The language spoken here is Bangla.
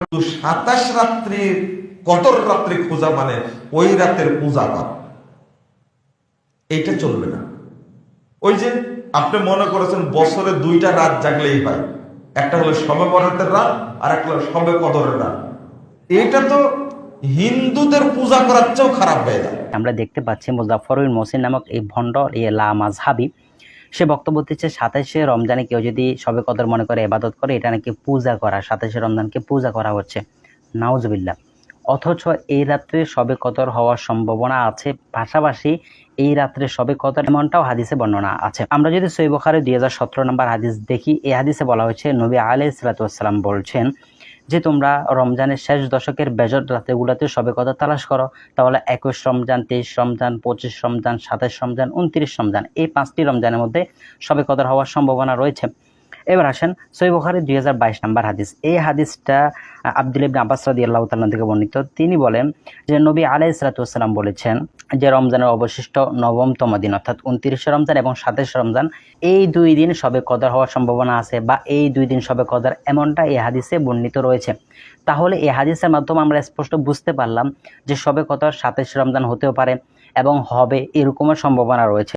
27 রাত্রির কদর রাত্রি খোঁজা মানে ওই রাতের পূজা করা, এইটা চলবে না। ওই যে আপনি মনে করেছেন বছরে 2টা রাত জাগলেই হয়, একটা হলো শবে বরাতের রাত আর একটা হলো শবে কদরের রাত। এটা তো হিন্দুদের পূজা করার চেয়েও খারাপ হয়ে যায়। আমরা দেখতে পাচ্ছি মুজাফফর বিন মহসিন নামক এই ভণ্ড লা মাযহাবী সে বক্তব্য দিচ্ছে 27শে রমজানে কেউ যদি শবে কদর মনে করে ইবাদত করে এটা নাকি পূজা করা, 27শে রমজানকে পূজা করা হচ্ছে। নাউজুবিল্লাহ। অথচ এই রাত্রে শবে কদর হওয়ার সম্ভাবনা আছে, পাশাপাশি এই রাত্রে শবে কদর এমনটাও হাদিসে বর্ণনা আছে। আমরা যদি সহিহ বুখারী 2017 নম্বর হাদিস দেখি, এই হাদিসে বলা হয়েছে নবী আলাইহিস সালাতু ওয়াস সালাম বলছেন যে তোমরা রমজানের শেষ দশকের বেজর রাতেগুলোতে শবে কদর তালাশ করো। তাহলে 21 রমজান, 23 রমজান, 25 রমজান, 27 রমজান, 29 রমজান, এই 5টি রমজানের মধ্যে শবে কদর হওয়ার সম্ভাবনা রয়েছে। এবার আসেন সহিহ বুখারী 2022 নম্বর হাদিস। এই হাদিসটা আব্দুল্লাহ ইবনে আব্বাস রাদিয়াল্লাহু তাআলা থেকে বর্ণিত। তিনি বলেন যে নবী আলাইহিস সালাতু ওয়াস সালাম বলেছেন যে রমজানের অবশিষ্ট 9তম দিন অর্থাৎ 29 রমজান এবং 27 রমজান, এই 2 দিন শবে কদর হওয়ার সম্ভাবনা আছে, বা এই 2 দিন শবে কদর, এমনটা এই হাদিসে বর্ণিত রয়েছে। তাহলে এই হাদিসের মাধ্যমে আমরা স্পষ্ট বুঝতে পারলাম যে শবে কদর 27 রমজান হতেও পারে এবং হবে, এরকমের সম্ভাবনা রয়েছে।